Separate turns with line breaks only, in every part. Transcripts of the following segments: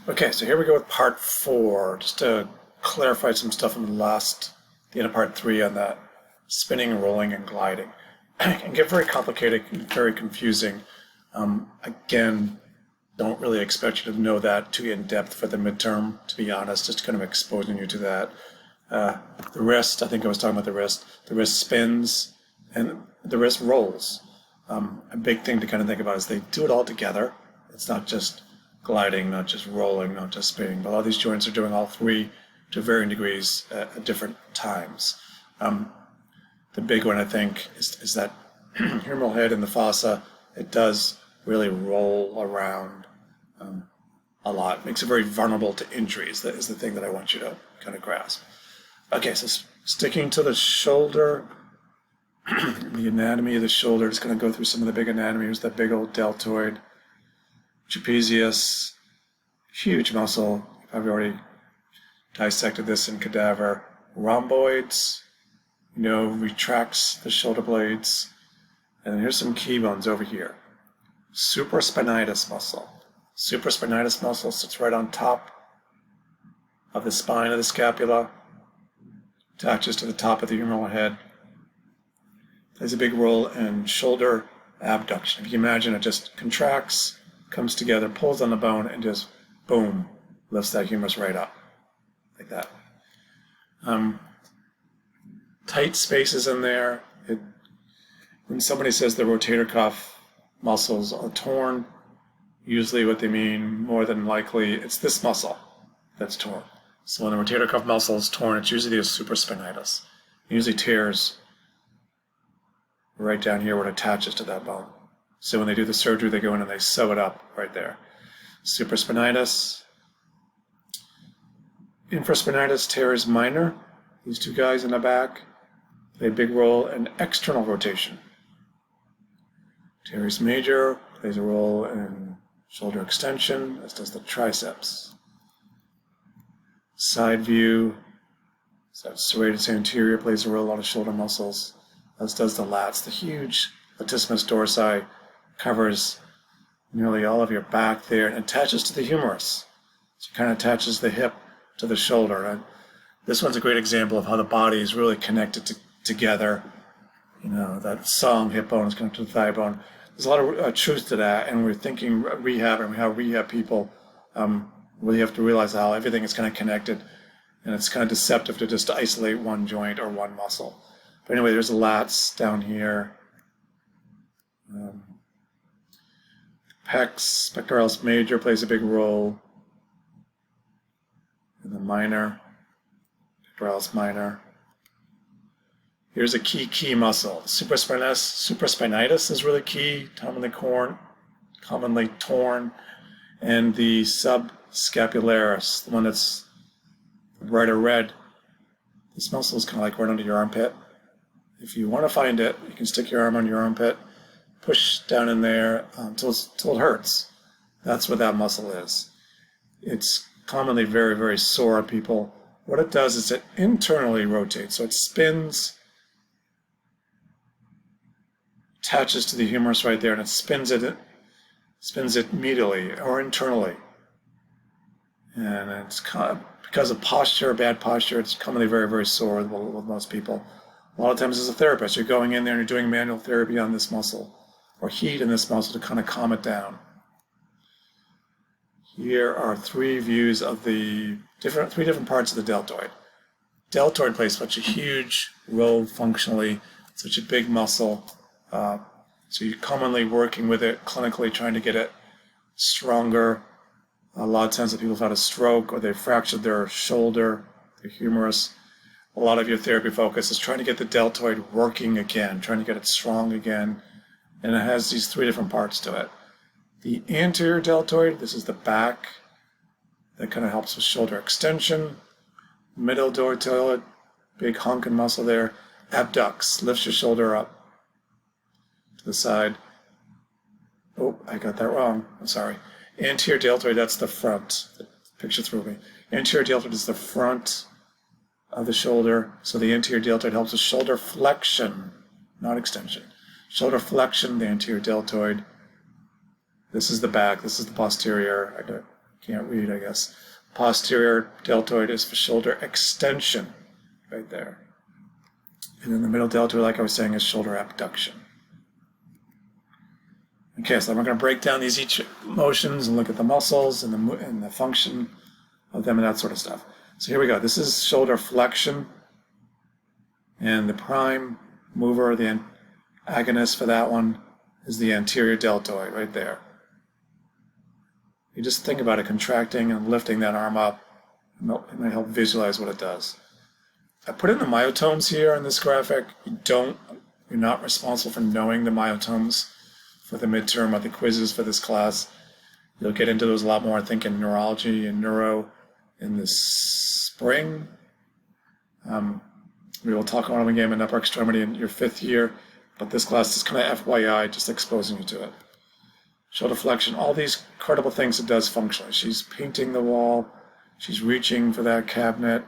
Okay, so here we go with part four, just to clarify some stuff from the end of part three on that spinning, rolling, and gliding. It can get very complicated and very confusing. Again, don't really expect you to know that too in depth for the midterm, to be honest, just kind of exposing you to that. The wrist, I think I was talking about the wrist. The wrist spins and the wrist rolls. A big thing to kind of think about is they do it all together. It's not just gliding, not just rolling, not just spinning, but a lot of these joints are doing all three to varying degrees at different times. The big one, I think, is that humeral head and the fossa. It does really roll around a lot. It makes it very vulnerable to injuries. That is the thing that I want you to kind of grasp. Okay, so sticking to the shoulder, the anatomy of the shoulder, just going to go through some of the big anatomy. Here's that big old deltoid. Trapezius, huge muscle. I've already dissected this in cadaver. Rhomboids, retracts the shoulder blades. And here's some key bones over here. Supraspinatus muscle. Supraspinatus muscle sits right on top of the spine of the scapula, attaches to the top of the humeral head. Plays a big role in shoulder abduction. If you imagine, it just contracts, comes together, pulls on the bone, and just boom, lifts that humerus right up, like that. Tight spaces in there. When somebody says the rotator cuff muscles are torn, usually what they mean, more than likely, it's this muscle that's torn. So when the rotator cuff muscle is torn, it's usually the supraspinatus. It usually tears right down here where it attaches to that bone. So when they do the surgery, they go in and they sew it up right there. Supraspinatus. Infraspinatus teres minor. These two guys in the back play a big role in external rotation. Teres major plays a role in shoulder extension, as does the triceps. Side view, so serratus anterior plays a role in a lot of shoulder muscles, as does the lats. The huge latissimus dorsi covers nearly all of your back there and attaches to the humerus. So it kind of attaches the hip to the shoulder. And this one's a great example of how the body is really connected together. That song, hip bone is connected to the thigh bone. There's a lot of truth to that, and we're thinking rehab and how rehab people really have to realize how everything is kind of connected, and it's kind of deceptive to just isolate one joint or one muscle. But anyway, there's the lats down here. Pecs, pectoralis major plays a big role. And the minor, pectoralis minor. Here's a key muscle. Supraspinatus is really key, commonly torn. And the subscapularis, the one that's bright or red, this muscle is kind of like right under your armpit. If you want to find it, you can stick your arm on your armpit, push down in there until it hurts. That's what that muscle is. It's commonly very, very sore on people. What it does is it internally rotates. So it spins, attaches to the humerus right there, and it spins it medially or internally. And it's because of posture, bad posture, it's commonly very, very sore with most people. A lot of times as a therapist, you're going in there and you're doing manual therapy on this muscle or heat in this muscle to kind of calm it down. Here are three views of the three different parts of the deltoid. Deltoid plays such a huge role functionally, such a big muscle. So you're commonly working with it clinically, trying to get it stronger. A lot of times that people have had a stroke or they've fractured their shoulder, their humerus. A lot of your therapy focus is trying to get the deltoid working again, trying to get it strong again. And it has these three different parts to it. The anterior deltoid, this is the back, that kind of helps with shoulder extension. Middle deltoid, big honking muscle there, abducts, lifts your shoulder up to the side. Oh, I got that wrong. I'm sorry. Anterior deltoid, that's the front. The picture threw me. Anterior deltoid is the front of the shoulder. So the anterior deltoid helps with shoulder flexion, not extension. Shoulder flexion, the anterior deltoid. This is the back. This is the posterior. Can't read, I guess. Posterior deltoid is for shoulder extension, right there. And then the middle deltoid, like I was saying, is shoulder abduction. Okay, so we're going to break down these each motions and look at the muscles and the function of them and that sort of stuff. So here we go. This is shoulder flexion, and the prime mover, the agonist for that one, is the anterior deltoid right there. You just think about it contracting and lifting that arm up. It might help visualize what it does. I put in the myotomes here in this graphic. You're not responsible for knowing the myotomes for the midterm or the quizzes for this class. You'll get into those a lot more, I think, in neurology and neuro in the spring. We will talk about them again in upper extremity in your 5th year, but this class is kind of FYI, just exposing you to it. Shoulder flexion, all these incredible things it does functionally. She's painting the wall, she's reaching for that cabinet.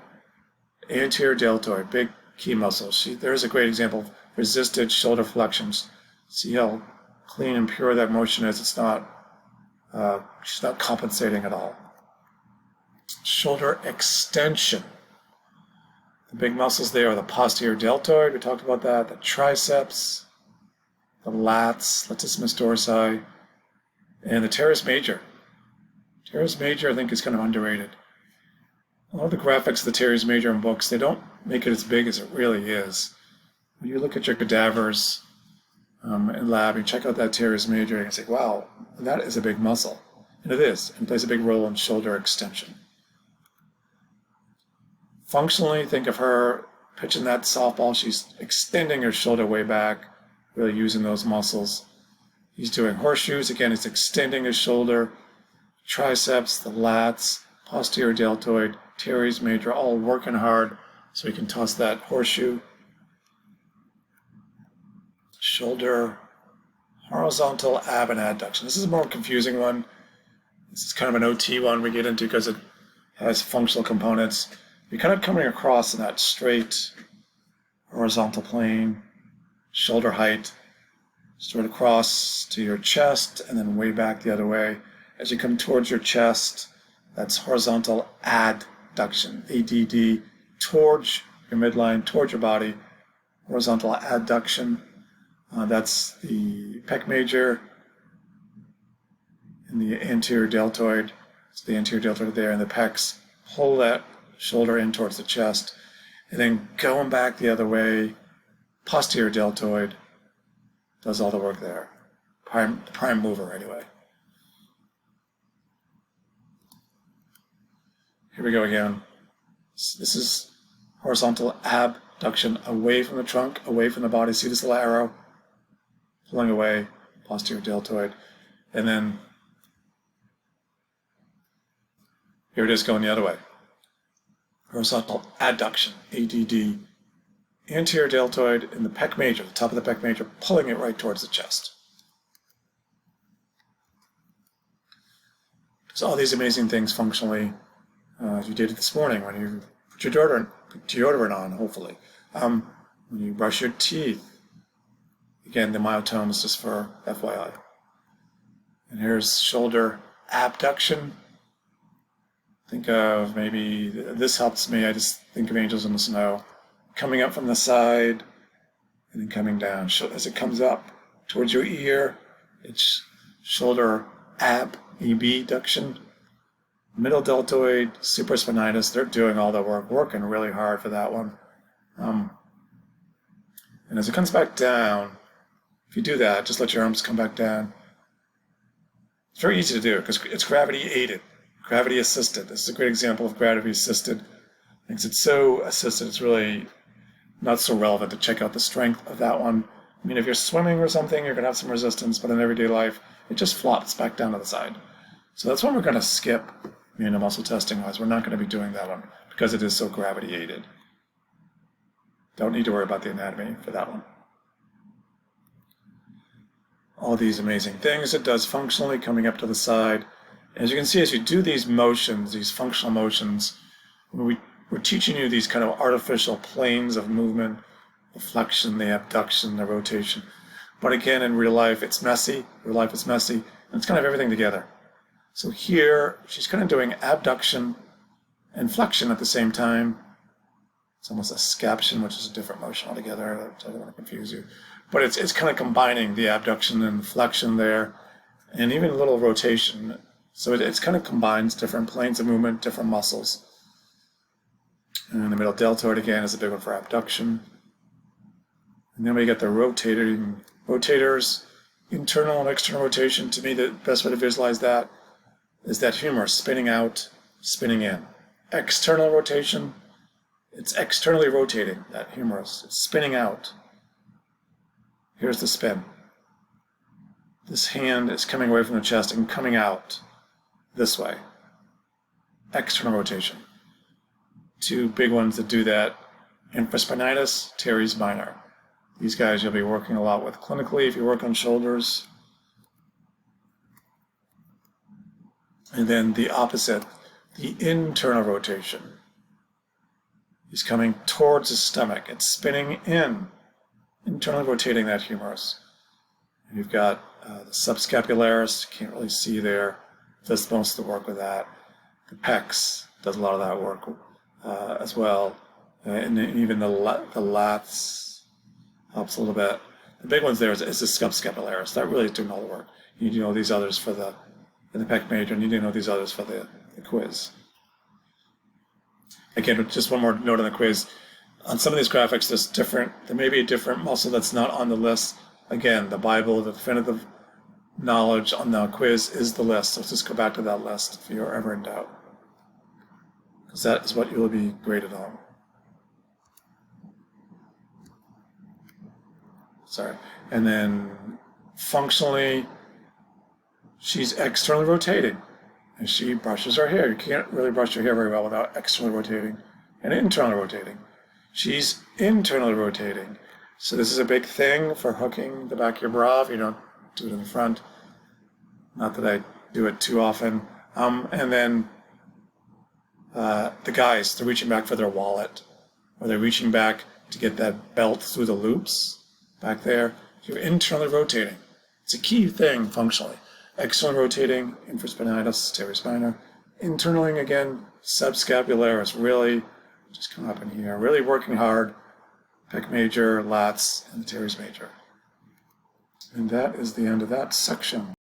Anterior deltoid, big key muscle. There's a great example of resisted shoulder flexions. See how clean and pure that motion is. It's not, she's not compensating at all. Shoulder extension. The big muscles there are the posterior deltoid, we talked about that, the triceps, the lats, latissimus dorsi, and the teres major. Teres major, I think, is kind of underrated. A lot of the graphics of the teres major in books, they don't make it as big as it really is. When you look at your cadavers in lab, you check out that teres major, and you say, wow, that is a big muscle. And it is, and plays a big role in shoulder extension. Functionally, think of her pitching that softball. She's extending her shoulder way back, really using those muscles. He's doing horseshoes. Again, he's extending his shoulder. Triceps, the lats, posterior deltoid, teres major, all working hard so he can toss that horseshoe. Shoulder horizontal ab and adduction. This is a more confusing one. This is kind of an OT one we get into because it has functional components. You're kind of coming across in that straight horizontal plane, shoulder height, straight across to your chest and then way back the other way. As you come towards your chest, that's horizontal adduction, ADD, towards your midline, towards your body, horizontal adduction. That's the pec major and the anterior deltoid. It's the anterior deltoid there, and the pecs. Pull that shoulder in towards the chest, and then going back the other way, posterior deltoid does all the work there. Prime mover, anyway. Here we go again. This is horizontal abduction away from the trunk, away from the body. See this little arrow? Pulling away, posterior deltoid. And then here it is going the other way. Horizontal adduction, ADD. Anterior deltoid in the pec major, the top of the pec major, pulling it right towards the chest. So all these amazing things functionally, as you did this morning when you put your deodorant on, hopefully. When you brush your teeth. Again, the myotomes just for FYI. And here's shoulder abduction. Think of maybe, this helps me, I just think of Angels in the Snow. Coming up from the side and then coming down. As it comes up towards your ear, it's shoulder abduction. Middle deltoid, supraspinatus, they're doing all the work, working really hard for that one. And as it comes back down, if you do that, just let your arms come back down. It's very easy to do because it's gravity aided, gravity assisted. This is a great example of gravity assisted. Because it's so assisted, it's really not so relevant to check out the strength of that one. I mean, if you're swimming or something, you're going to have some resistance, but in everyday life, it just flops back down to the side. So that's one we're going to skip, muscle testing wise. We're not going to be doing that one because it is so gravity aided. Don't need to worry about the anatomy for that one. All these amazing things it does functionally coming up to the side. As you can see, as you do these motions, these functional motions, we're teaching you these kind of artificial planes of movement, the flexion, the abduction, the rotation. But again, in real life, it's messy. Real life is messy. And it's kind of everything together. So here, she's kind of doing abduction and flexion at the same time. It's almost a scaption, which is a different motion altogether. I don't want to confuse you. But it's kind of combining the abduction and flexion there, and even a little rotation. So it's kind of combines different planes of movement, different muscles. And in the middle deltoid again is a big one for abduction. And then we get the rotators, internal and external rotation. To me, the best way to visualize that is that humerus spinning out, spinning in. External rotation, it's externally rotating, that humerus. It's spinning out. Here's the spin. This hand is coming away from the chest and coming out this way. External rotation. Two big ones that do that: infraspinatus, teres minor. These guys you'll be working a lot with clinically if you work on shoulders. And then the opposite, the internal rotation. He's coming towards the stomach. It's spinning in, internally rotating that humerus. And you've got the subscapularis, can't really see there, does most of the work with that. The pecs does a lot of that work as well. And even the lats helps a little bit. The big ones there is the subscapularis. That really is doing all the work. You need to know these others for the pec major, and you need to know these others for the quiz. Again, just one more note on the quiz. On some of these graphics, there may be a different muscle that's not on the list. Again, the Bible, the definitive knowledge on the quiz is the list. So just go back to that list if you're ever in doubt, because that is what you will be graded on. Sorry. And then functionally, she's externally rotating as she brushes her hair. You can't really brush your hair very well without externally rotating and internally rotating. She's internally rotating. So this is a big thing for hooking the back of your bra if you don't do it in the front. Not that I do it too often. And then the guys, they're reaching back for their wallet, or they're reaching back to get that belt through the loops back there. You're internally rotating. It's a key thing functionally. Externally rotating, infraspinatus, teres minor. Internally, again, subscapularis, really just come up in here, really working hard. Pec major, lats, and the teres major. And that is the end of that section.